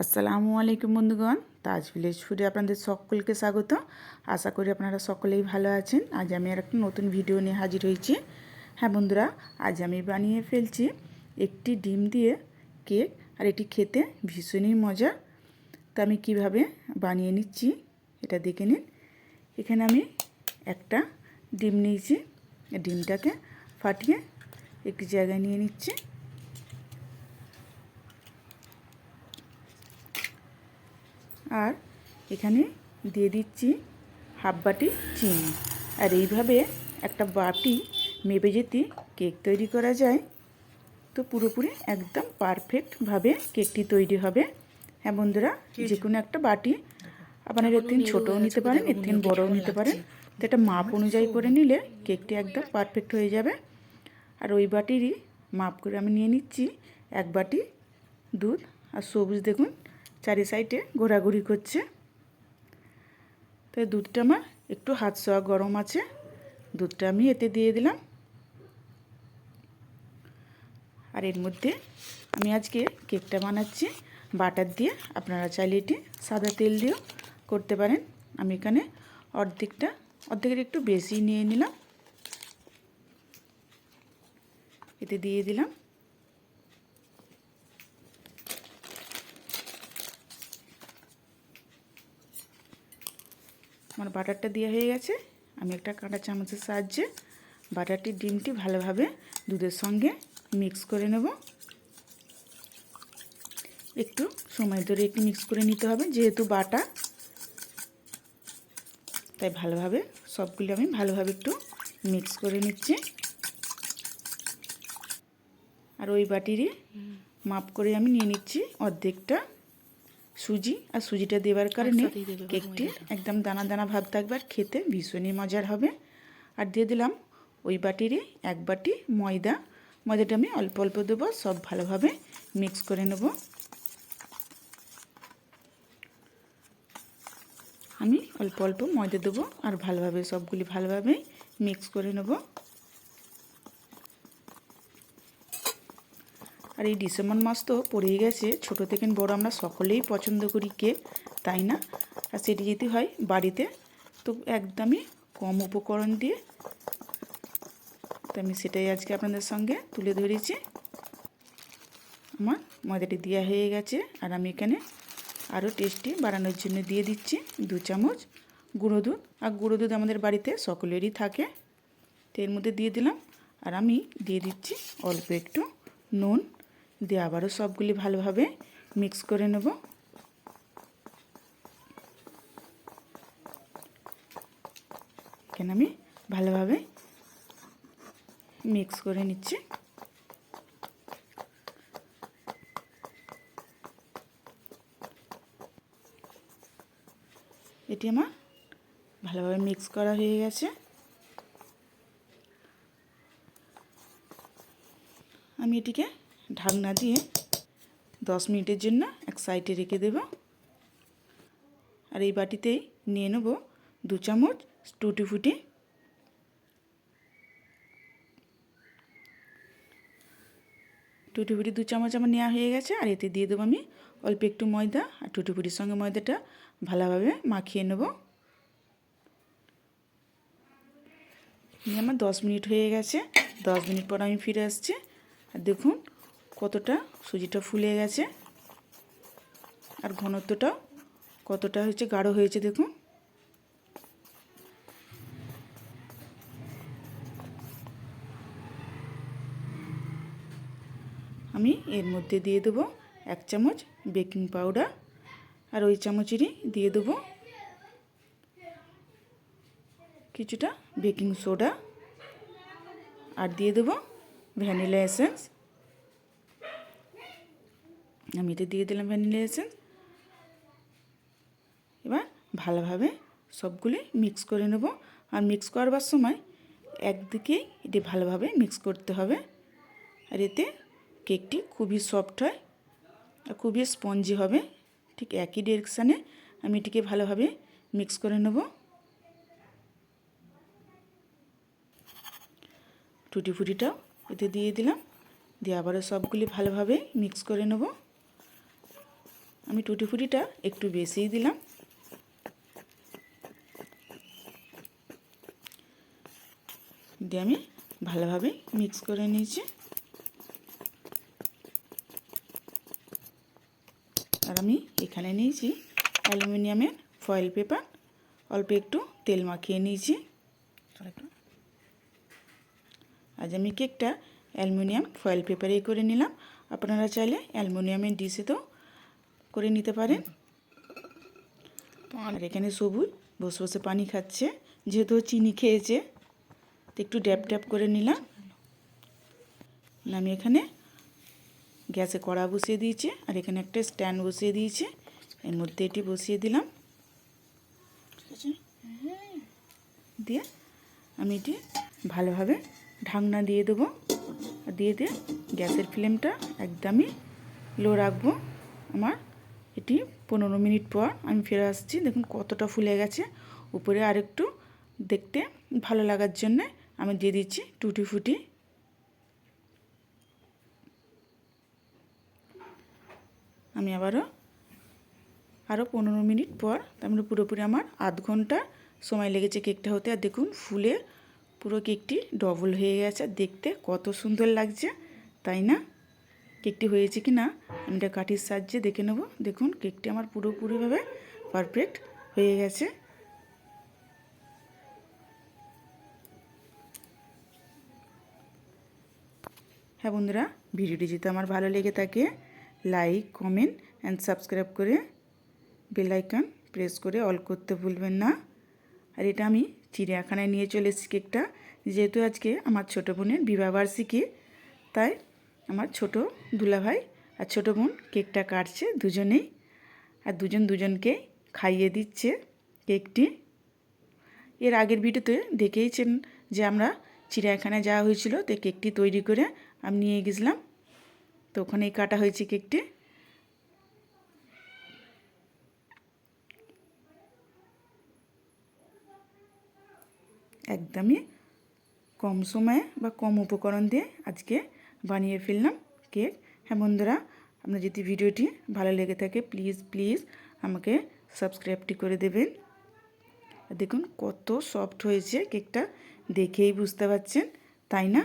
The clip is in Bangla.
আসসালামু আলাইকুম বন্ধুগণ, তাজ ভিলেজ ফুডে আপনাদের সকলকে স্বাগত। আশা করি আপনারা সকলেই ভালো আছেন। আজ আমি আর একটা নতুন ভিডিও নিয়ে হাজির হয়েছি। হ্যাঁ বন্ধুরা, আজ আমি বানিয়ে ফেলছি একটি ডিম দিয়ে কেক, আর এটি খেতে ভীষণই মজা। তো আমি কিভাবে বানিয়ে নিচ্ছি এটা দেখে নিন। এখানে আমি একটা ডিম নিয়েছি, ডিমটাকে ফাটিয়ে একটি জায়গায় নিয়ে নিচ্ছি। আর এখানে দিয়ে দিচ্ছি হাফ বাটি চিনি। আর এইভাবে একটা বাটি মেপে যদি কেক তৈরি করা যায় তো পুরোপুরি একদম পারফেক্টভাবে কেকটি তৈরি হবে। হ্যাঁ বন্ধুরা, যে কোনো একটা বাটি আপনারা এর থেকে ছোটোও নিতে পারেন, এর থেকে বড়োও নিতে পারেন। তো এটা মাপ অনুযায়ী করে নিলে কেকটি একদম পারফেক্ট হয়ে যাবে। আর ওই বাটিরই মাপ করে আমি নিয়ে নিচ্ছি এক বাটি দুধ। আর সবুজ দেখুন চারি সাইডে ঘোরাঘুরি করছে। তাই দুধটা আমার একটু হাত ছোঁয়া গরম আছে, দুধটা আমি এতে দিয়ে দিলাম। আর এর মধ্যে আমি আজকে কেকটা বানাচ্ছি বাটার দিয়ে, আপনারা চাইলে এটি সাদা তেল দিয়েও করতে পারেন। আমি এখানে অর্ধেকের একটু বেশি নিয়ে নিলাম, এতে দিয়ে দিলাম। আমার বাটারটা দেওয়া হয়ে গেছে। আমি একটা কাঁটা চামচের সাহায্যে বাটারটির ডিমটি ভালোভাবে দুধের সঙ্গে মিক্স করে নেব। একটু সময় ধরে একটু মিক্স করে নিতে হবে, যেহেতু বাটা, তাই ভালোভাবে সবগুলো আমি ভালোভাবে একটু মিক্স করে নিচ্ছি। আর ওই বাটিরই মাপ করে আমি নিয়ে নিচ্ছি অর্ধেকটা সুজি। আর সুজিটা দেওয়ার কারণে কেকটি একদম দানা দানা ভাব থাকবে আর খেতে ভীষণই মজার হবে। আর দিয়ে দিলাম ওই বাটিরই এক বাটি ময়দা। ময়দাটা আমি অল্প অল্প দেবো, সব ভালোভাবে মিক্স করে নেব। আমি অল্প অল্প ময়দা দেবো আর ভালোভাবে সবগুলি ভালোভাবে মিক্স করে নেব। আর এই ডিসেম্বর মাস তো পড়েই গেছে, ছোটো থেকে বড় আমরা সকলেই পছন্দ করি কেক, তাই না? আর সেটি যদি হয় বাড়িতে, তো একদমই কম উপকরণ দিয়ে, তো আমি সেটাই আজকে আপনাদের সঙ্গে তুলে ধরেছি। আমার ময়দাটি দেওয়া হয়ে গেছে। আর আমি এখানে আরও টেস্টি বাড়ানোর জন্য দিয়ে দিচ্ছি 2 চামচ গুঁড়ো দুধ। আর গুঁড়ো দুধ আমাদের বাড়িতে সকলেরই থাকে, তো এর মধ্যে দিয়ে দিলাম। আর আমি দিয়ে দিচ্ছি অল্প একটু নুন, দিয়ে আবারও সবগুলি ভালোভাবে মিক্স করে নেব। এখানে আমি ভালোভাবে মিক্স করে নিচ্ছি। এটি আমার ভালোভাবে মিক্স করা হয়ে গেছে। আমি এটিকে ঢাকনা দিয়ে 10 মিনিটের জন্য এক সাইডে রেখে দেব। আর এই বাটিতেই নিয়ে নেব 2 চামচ টুটি ফুটি। টুটি ফুটি 2 চামচ আমার নেওয়া হয়ে গেছে। আর এতে দিয়ে দেবো আমি অল্প একটু ময়দা। আর টুটি ফুটির সঙ্গে ময়দাটা ভালোভাবে মাখিয়ে নেব। নিয়ে আমার 10 মিনিট হয়ে গেছে। 10 মিনিট পর আমি ফিরে আসছি। আর দেখুন কতটা সুজিটা ফুলে গেছে, আর ঘনত্বটাও কতটা হয়েছে, গাঢ় হয়েছে দেখুন। আমি এর মধ্যে দিয়ে দেবো 1 চামচ বেকিং পাউডার। আর ওই চামচেরই দিয়ে দেবো কিছুটা বেকিং সোডা। আর দিয়ে দেবো ভ্যানিলা এসেন্স। আমি এতে দিয়ে দিলাম ভ্যানিলা এসেন্স। এবার ভালোভাবে সবগুলি মিক্স করে নেব। আর মিক্স করবার সময় একদিকেই এটি ভালোভাবে মিক্স করতে হবে। আর এতে কেকটি খুবই সফট হয় আর খুবই স্পঞ্জি হবে। ঠিক একই ডিরেকশানে আমি এটিকে ভালোভাবে মিক্স করে নেব। টুটি ফুটিটাও এতে দিয়ে দিলাম, দিয়ে আবারও সবগুলি ভালোভাবে মিক্স করে নেব। আমি টুটি ফুটিটা একটু বেশিই দিলাম। দিয়ে আমি ভালোভাবে মিক্স করে নিয়েছি। আর আমি এখানে নিয়েছি অ্যালুমিনিয়ামের ফয়েল পেপার, অল্প একটু তেল মাখিয়ে নিয়েছি। আজ আমি কেকটা অ্যালুমিনিয়াম ফয়েল পেপারেই করে নিলাম। আপনারা চাইলে অ্যালুমিনিয়ামের ডিশেতেও করে নিতে পারেন। আর এখানে সবুজ বসে বসে পানি খাচ্ছে, যেহেতু চিনি খেয়েছে তো একটু ড্যাপ ড্যাপ করে নিলাম। আমি এখানে গ্যাসে কড়া বসিয়ে দিয়েছি, আর এখানে একটা স্ট্যান্ড বসিয়ে দিয়েছি। এর মধ্যে এটি বসিয়ে দিলাম। দিয়ে আমি এটি ভালোভাবে ঢাকনা দিয়ে দেবো। আর দিয়ে গ্যাসের ফ্লেমটা একদমই লো রাখবো। আমার এটি 15 মিনিট পর আমি ফিরে আসছি। দেখুন কতটা ফুলে গেছে। উপরে আরেকটু দেখতে ভালো লাগার জন্যে আমি দিয়ে দিচ্ছি টুটি ফুটি। আমি আরও 15 মিনিট পর, তার মানে পুরোপুরি আমার আধ ঘন্টা সময় লেগেছে কেকটা হতে। আর দেখুন ফুলে পুরো কেকটি ডবল হয়ে গেছে। আর দেখতে কত সুন্দর লাগছে, তাই না? কেকটি হয়েছে কি না আমি এটা কাঠির সাহায্যে দেখে নেব। দেখুন কেকটি আমার পুরোপুরিভাবে পারফেক্ট হয়ে গেছে। হ্যাঁ বন্ধুরা, ভিডিওটি যদি আমার ভালো লেগে থাকে লাইক, কমেন্ট অ্যান্ড সাবস্ক্রাইব করে বেল আইকন প্রেস করে অল করতে ভুলবেন না। আর এটা আমি চিড়িয়াখানায় নিয়ে চলে এসেছি কেকটা, যেহেতু আজকে আমার ছোটো বোনের বিবাহবার্ষিকী, তাই আমার ছোটো দুলাভাই আর ছোটো বোন কেকটা কাটছে দুজনেই। আর দুজনকে খাইয়ে দিচ্ছে কেকটি। এর আগের ভিডিওতে দেখেইছেন যে আমরা চিড়িয়াখানায় যাওয়া হয়েছিল, তো কেকটি তৈরি করে আমি নিয়ে গেছিলাম, তো ওখানেই কাটা হয়েছে কেকটি। একদমই কম সময়ে বা কম উপকরণ দিয়ে আজকে বানিয়ে ফেললাম কেক। হ্যাঁ বন্ধুরা, আপনার যদি ভিডিওটি ভালো লেগে থাকে প্লিজ আমাকে সাবস্ক্রাইবটি করে দেবেন। দেখুন কত সফট হয়েছে কেকটা, দেখেই বুঝতে পারছেন, তাই না?